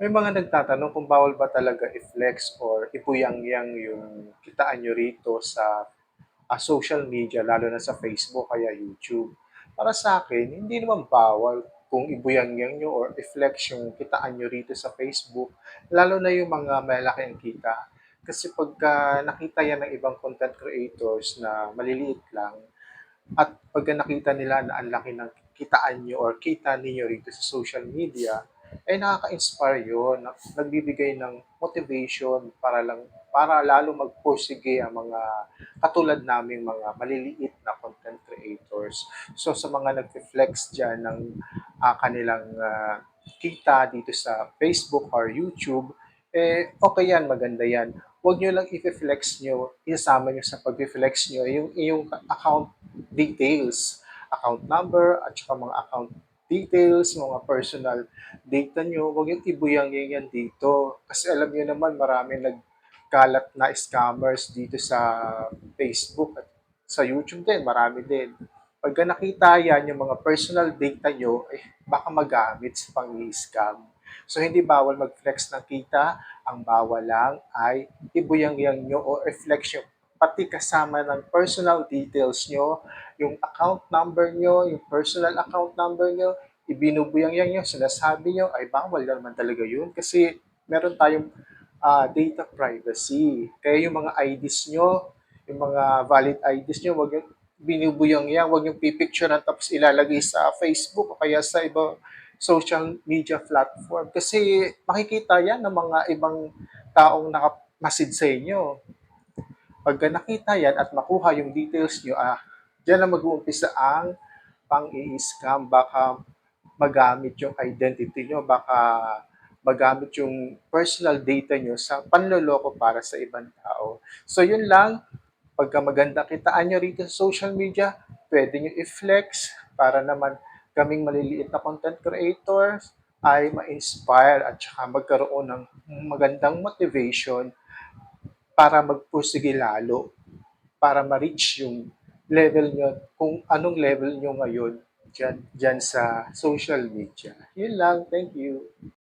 May mga nagtatanong kung bawal ba talaga i-flex or ipuyang-yang yung kitaan nyo rito sa social media, lalo na sa Facebook kaya YouTube. Para sa akin, hindi naman bawal kung ibuyang-yang nyo or i-flex yung kitaan nyo rito sa Facebook, lalo na yung mga malaki ang kita. Kasi pagka nakita yan ng ibang content creators na maliliit lang, at pagka nakita nila na ang laki ng kitaan nyo or kita ninyo rito sa social media, ay nakaka-inspire yun. Nagbibigay ng motivation para lalo magpursige ang mga katulad naming mga maliliit na content creators. So sa mga nag-flex dyan ng kanilang kita dito sa Facebook or YouTube, okay yan, maganda yan. Huwag nyo lang i-flex nyo, isama nyo sa pag-flex nyo yung iyong account details, account number, at saka mga account details, mga personal data nyo. Huwag yung ibuyang yan dito. Kasi alam nyo naman, marami nagkalat na scammers dito sa Facebook at sa YouTube din, marami din. Pagka nakita yan, yung mga personal data nyo, baka magamit sa pang-scam. So, hindi bawal mag-flex ng kita. Ang bawal lang ay ibuyang-yang nyo o reflection pati kasama ng personal details nyo, yung account number nyo, yung personal account number nyo, ibinubuyang-yang nyo, sinasabi nyo, ay bawal naman talaga yun kasi meron tayong data privacy. Kaya yung mga IDs nyo, yung mga valid IDs nyo, wag yung binubuyang-yang, wag yung pipicturean tapos ilalagay sa Facebook o kaya sa ibang social media platform. Kasi makikita yan ng mga ibang taong nakamasid sa inyo. Pagka nakita yan at makuha yung details nyo, dyan na mag-uumpisa ang pang-i-scam. Baka magamit yung identity nyo, baka magamit yung personal data nyo sa panloloko para sa ibang tao. So yun lang, pagka maganda kitaan nyo rito sa social media, pwede nyo i-flex para naman kaming maliliit na content creators ay ma-inspire at saka magkaroon ng magandang motivation para magpursige lalo, para ma-reach yung level nyo, kung anong level nyo ngayon dyan sa social media. Yun lang, thank you.